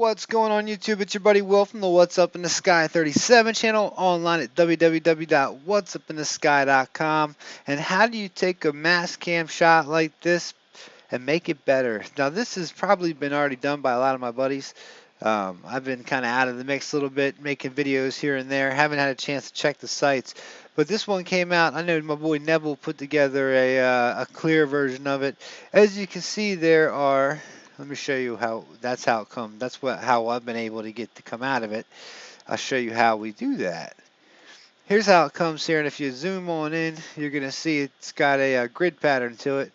What's going on YouTube? It's your buddy Will from the What's Up in the Sky 37 channel, online at www.whatsupinthesky.com. And how do you take a mass cam shot like this and make it better? Now this has probably been already done by a lot of my buddies. I've been kind of out of the mix a little bit, making videos here and there. Haven't had a chance to check the sites. But this one came out. I know my boy Neville put together a clear version of it. As you can see, there are, let me show you how, that's how it comes. That's how I've been able to get to come out of it. I'll show you how we do that. Here's how it comes here, and if you zoom on in, you're going to see it's got a grid pattern to it.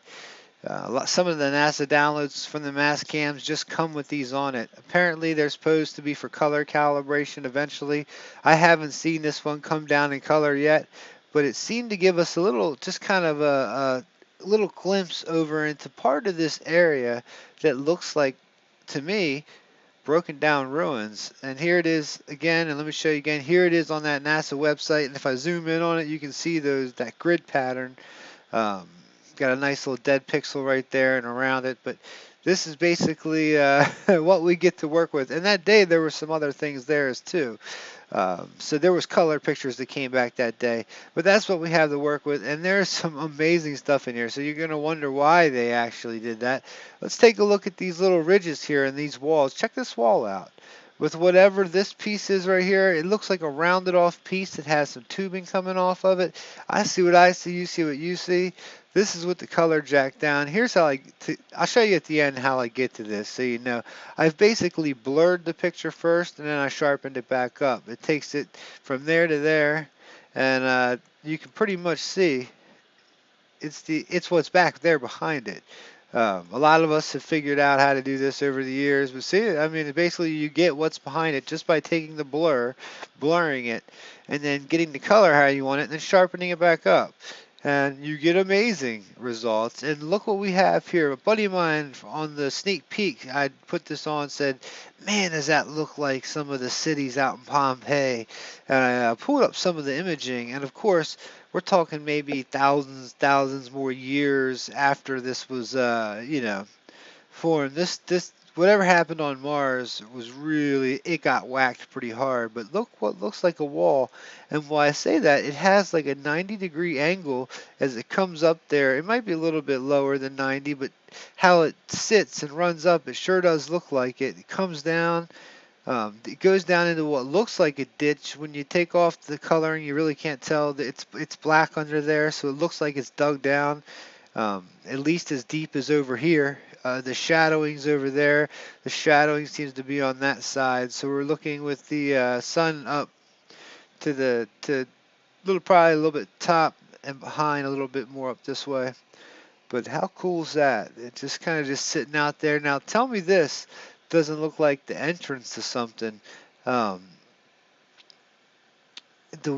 Some of the NASA downloads from the mass cams just come with these on it. Apparently they're supposed to be for color calibration eventually. I haven't seen this one come down in color yet, but it seemed to give us a little, just kind of a little glimpse over into part of this area that looks like, to me, broken down ruins. And here it is again, and let me show you again. Here it is on that NASA website, and if I zoom in on it, you can see that grid pattern. Um, Got a nice little dead pixel right there and around it, but this is basically what we get to work with. And that day there were some other things there as too. So there was color pictures that came back that day, but that's what we have to work with. And there's some amazing stuff in here. So you're going to wonder why they actually did that. Let's take a look at these little ridges here and these walls. Check this wall out. With whatever this piece is right here, it looks like a rounded off piece that has some tubing coming off of it. I see what I see, you see what you see. This is with the color jacked down. Here's how I'll show you at the end how I get to this so you know. I've basically blurred the picture first and then I sharpened it back up. It takes it from there to there, and you can pretty much see it's what's back there behind it. A lot of us have figured out how to do this over the years, but see, I mean, basically you get what's behind it just by taking the blurring it, and then getting the color how you want it, and then sharpening it back up. And you get amazing results. And look what we have here. A buddy of mine on the sneak peek, I put this on, said, man, does that look like some of the cities out in Pompeii? And I pulled up some of the imaging, and of course, we're talking maybe thousands more years after this was, formed. This whatever happened on Mars was really, it got whacked pretty hard. But look what looks like a wall, and why I say that, it has like a 90-degree angle as it comes up there. It might be a little bit lower than 90, but how it sits and runs up, it sure does look like it. It comes down. It goes down into what looks like a ditch. When you take off the coloring, you really can't tell that it's black under there, so it looks like it's dug down, at least as deep as over here. The shadowing's over there. The shadowing seems to be on that side. So we're looking with the sun up to little, probably a little bit top and behind, a little bit more up this way. But how cool is that? It's just kind of just sitting out there. Now tell me this doesn't look like the entrance to something. Um, it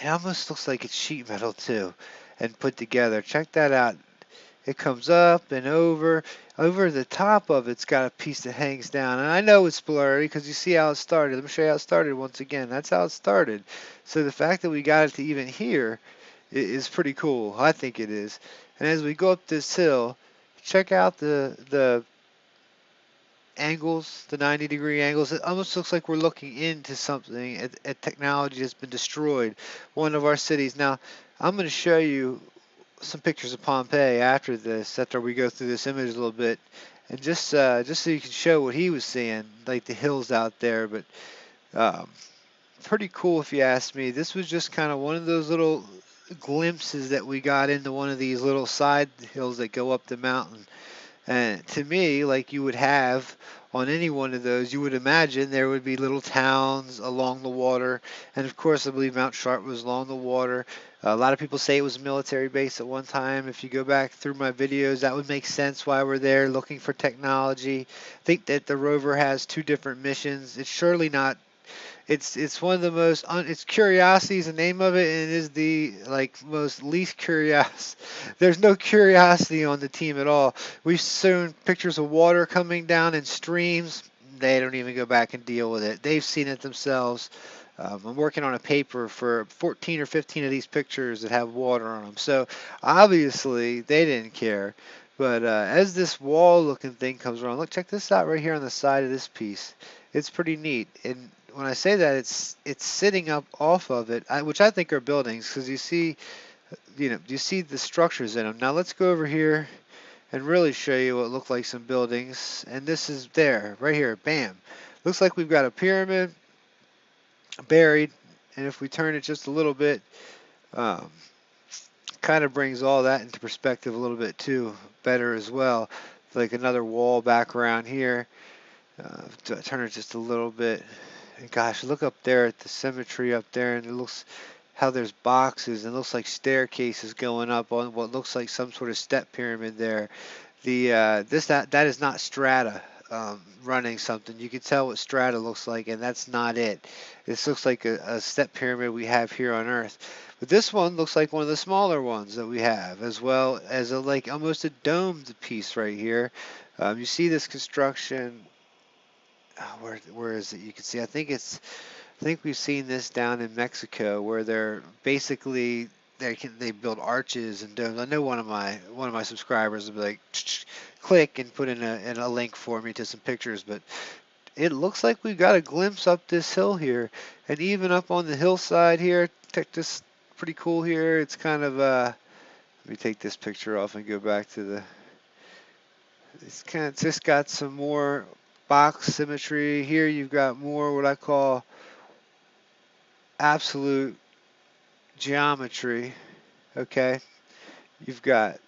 almost looks like it's sheet metal too, and put together. Check that out. It comes up and over the top of it's got a piece that hangs down. And I know it's blurry because you see how it started. Let me show you how it started once again. That's how it started. So the fact that we got it to even here is pretty cool. I think it is. And as we go up this hill, check out the angles, the 90-degree angles. It almost looks like we're looking into something at technology that's been destroyed. One of our cities. Now, I'm going to show you some pictures of Pompeii after this, after we go through this image a little bit, and just so you can show what he was seeing, like the hills out there. But um, pretty cool if you ask me. This was just kind of one of those little glimpses that we got into one of these little side hills that go up the mountain. And to me, like you would have on any one of those, you would imagine there would be little towns along the water. And of course, I believe Mount Sharp was along the water. A lot of people say it was a military base at one time. If you go back through my videos, that would make sense why we're there looking for technology. I think that the rover has two different missions. It's surely not. It's one of the most it's Curiosity is the name of it, and it is the most least curious. There's no curiosity on the team at all. We've shown pictures of water coming down in streams. They don't even go back and deal with it. They've seen it themselves. I'm working on a paper for 14 or 15 of these pictures that have water on them. So obviously they didn't care. But as this wall looking thing comes around, look, check this out right here on the side of this piece. It's pretty neat. And when I say that, it's sitting up off of it, which I think are buildings, because you see the structures in them. Now let's go over here and really show you what look like some buildings. And this is there, right here, bam. Looks like we've got a pyramid buried, and if we turn it just a little bit, um, kind of brings all that into perspective a little bit too, better as well. Like another wall background here. Turn it just a little bit. And gosh, look up there at the symmetry up there, and it looks how there's boxes and it looks like staircases going up on what looks like some sort of step pyramid there. That is not strata running something. You can tell what strata looks like, and that's not it. This looks like a step pyramid we have here on Earth. But this one looks like one of the smaller ones that we have, as well as like almost a domed piece right here. You see this construction. Where is it? You can see. I think we've seen this down in Mexico where they're basically they build arches and domes. I know one of my subscribers will be like, click and put in a link for me to some pictures, but it looks like we've got a glimpse up this hill here, and even up on the hillside here. Check this, pretty cool here. It's kind of let me take this picture off and go back to the. It's just got some more box symmetry here. You've got more what I call absolute geometry. Okay, you've got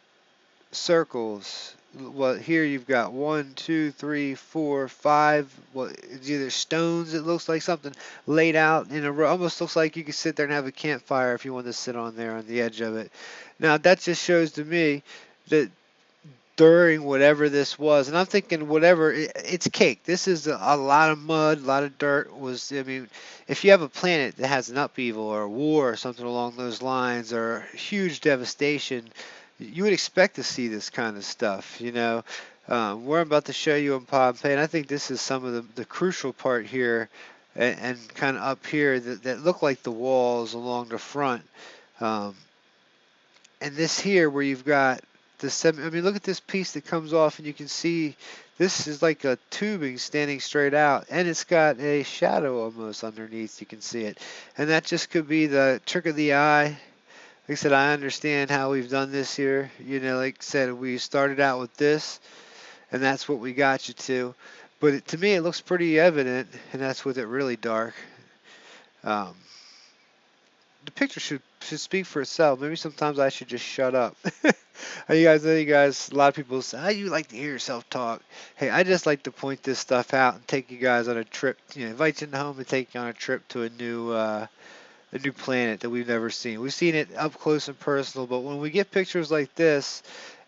circles. Well, here you've got 1, 2, 3, 4, 5. Well, it's either stones. It looks like something laid out in a row. Almost looks like you could sit there and have a campfire if you want to sit on there on the edge of it. Now that just shows to me that during whatever this was, and I'm thinking whatever, it's cake. This is a lot of mud, a lot of dirt. I mean, if you have a planet that has an upheaval or a war or something along those lines or huge devastation, you would expect to see this kind of stuff, you know. We're about to show you in Pompeii, and I think this is some of the crucial part here, and kind of up here that look like the walls along the front. Um, and this here where you've got I mean, look at this piece that comes off, and you can see this is like a tubing standing straight out, and it's got a shadow almost underneath. You can see it, and that just could be the trick of the eye. Like I said, I understand how we've done this here. You know, like I said, we started out with this, and that's what we got you to. But to me, it looks pretty evident, and that's with it really dark. Um, the picture should speak for itself. Maybe sometimes I should just shut up. You guys, a lot of people say, "How you like to hear yourself talk?" Hey, I just like to point this stuff out and take you guys on a trip. You know, invite you home and take you on a trip to a new planet that we've never seen. We've seen it up close and personal, but when we get pictures like this,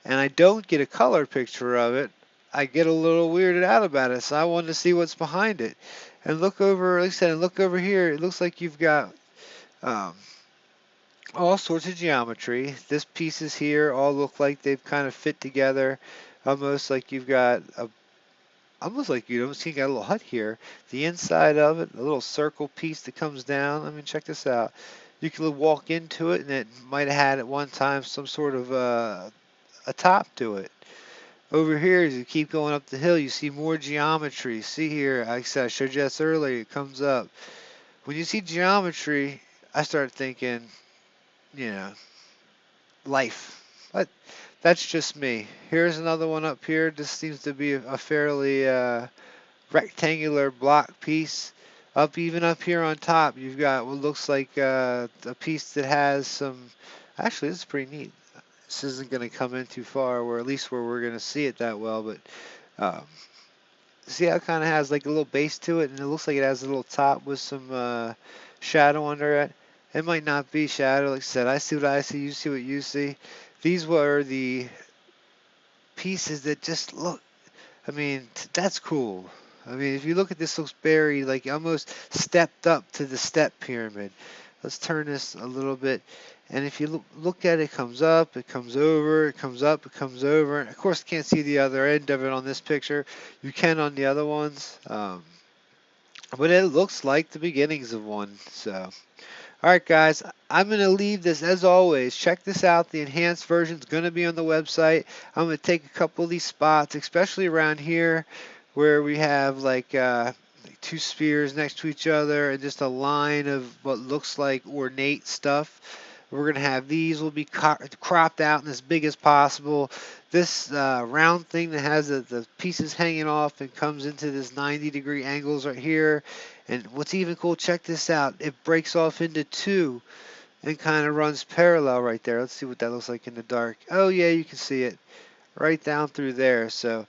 and I don't get a color picture of it, I get a little weirded out about it. So I wanted to see what's behind it. And look over, like I said, and look over here. It looks like you've got um, all sorts of geometry. This pieces here all look like they've kind of fit together, almost like you've got almost like you don't see, you got a little hut here. The inside of it, a little circle piece that comes down. I mean, check this out. You can walk into it, and it might have had at one time some sort of a top to it. Over here, as you keep going up the hill, you see more geometry. See here, like I said, I showed you this earlier. It comes up. When you see geometry, I start thinking, you know, life. But that's just me. Here's another one up here. This seems to be a fairly rectangular block piece. Even up here on top, you've got what looks like a piece that has some. Actually, this is pretty neat. This isn't going to come in too far, or at least where we're going to see it that well. But um, see how it kind of has like a little base to it, and it looks like it has a little top with some shadow under it. It might not be shadow, like I said. I see what I see. You see what you see. These were the pieces that just look. I mean, that's cool. I mean, if you look at this, looks buried, like almost stepped up to the step pyramid. Let's turn this a little bit. And if you look at it, it comes up, it comes over, it comes up, it comes over. And of course, can't see the other end of it on this picture. You can on the other ones. But it looks like the beginnings of one. So All right, guys, I'm going to leave this as always. Check this out. The enhanced version is going to be on the website. I'm going to take a couple of these spots, especially around here where we have like two spheres next to each other and just a line of what looks like ornate stuff. We're going to have these will be cropped out and as big as possible. This round thing that has the pieces hanging off and comes into this 90-degree angles right here. And what's even cool, check this out. It breaks off into two and kind of runs parallel right there. Let's see what that looks like in the dark. Oh yeah, you can see it right down through there. So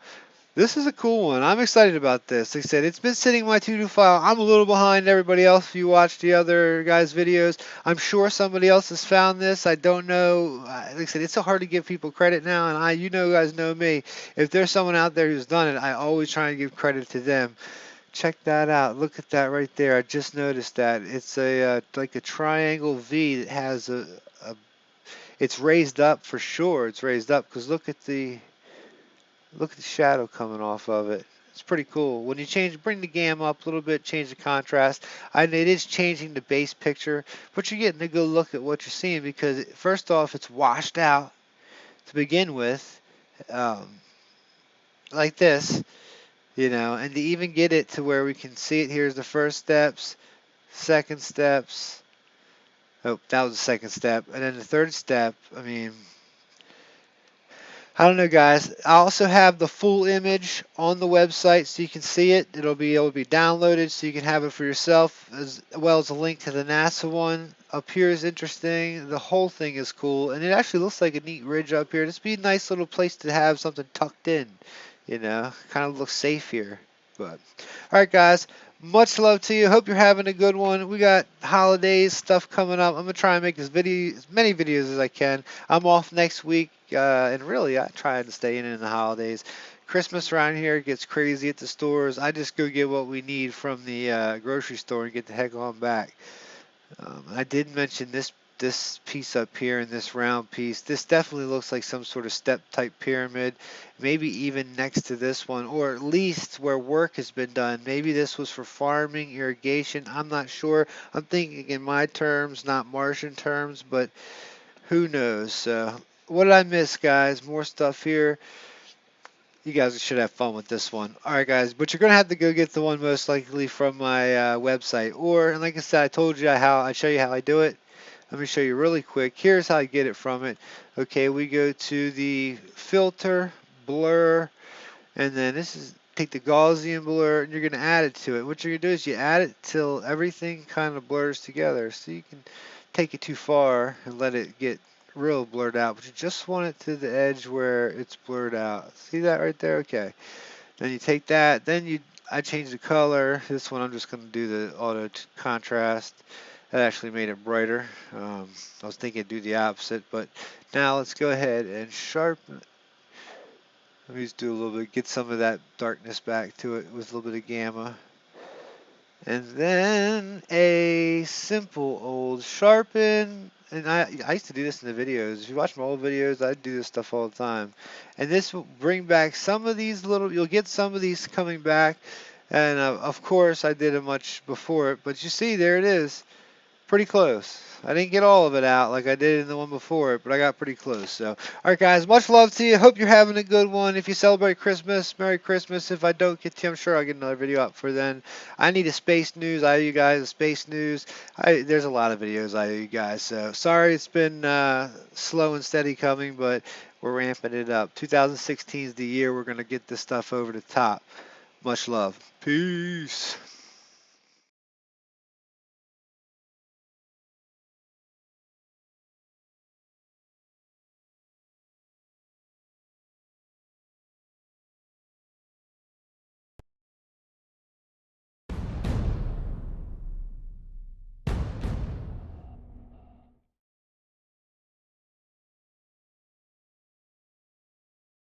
this is a cool one. I'm excited about this. Like I said, it's been sitting in my to-do file. I'm a little behind everybody else if you watch the other guys' videos. I'm sure somebody else has found this. I don't know. Like I said, it's so hard to give people credit now, and you know, guys know me. If there's someone out there who's done it, I always try and give credit to them. Check that out. Look at that right there. I just noticed that. It's a like a triangle V that has a it's raised up for sure. It's raised up because look at the shadow coming off of it. It's pretty cool. When you bring the gamma up a little bit, change the contrast. It is changing the base picture, but you're getting a good look at what you're seeing because first off, it's washed out to begin with, um, like this, and to even get it to where we can see it, here's the first steps, second steps. Oh, that was the second step, and then the third step. I mean, I don't know, guys. I also have the full image on the website so you can see it. It'll be able to be downloaded so you can have it for yourself, as well as a link to the NASA one. Up here is interesting. The whole thing is cool, and it actually looks like a neat ridge up here. This would be a nice little place to have something tucked in, kind of looks safe here. But all right, guys. Much love to you. Hope you're having a good one. We got holidays stuff coming up. I'm gonna try and make as many videos as I can. I'm off next week, and really I try to stay in the holidays. Christmas around here gets crazy at the stores. I just go get what we need from the grocery store and get the heck on back. I did mention this piece up here and this round piece. This definitely looks like some sort of step type pyramid, maybe even next to this one, or at least where work has been done. Maybe this was for farming, irrigation. I'm not sure. I'm thinking in my terms, not Martian terms, but who knows. What did I miss, guys? More stuff here. You guys should have fun with this one. All right, guys, but you're gonna have to go get the one most likely from my website, or and like I said, I told you how I show you how I do it. Let me show you really quick. Here's how I get it from it. Okay, we go to the filter, blur, and then this is take the Gaussian blur, and you're gonna add it to it. What you're gonna do is you add it till everything kind of blurs together. So you can take it too far and let it get real blurred out, but you just want it to the edge where it's blurred out. See that right there? Okay. Then you take that, I change the color. This one I'm just going to do the auto contrast. That actually made it brighter. I was thinking do the opposite, but now let's go ahead and sharpen. Let me just do a little bit, get some of that darkness back to it with a little bit of gamma. And then a simple old sharpen. And I used to do this in the videos. If you watch my old videos, I do this stuff all the time. And this will bring back some of these you'll get some of these coming back. And of course, I did it much before it. But you see, there it is. Pretty close. I didn't get all of it out like I did in the one before it, but I got pretty close. So, all right, guys, much love to you. Hope you're having a good one. If you celebrate Christmas, Merry Christmas. If I don't get to you, I'm sure I'll get another video up for then. I need a space news. I owe you guys a space news. There's a lot of videos I owe you guys. So, sorry it's been slow and steady coming, but we're ramping it up. 2016 is the year we're going to get this stuff over the top. Much love. Peace.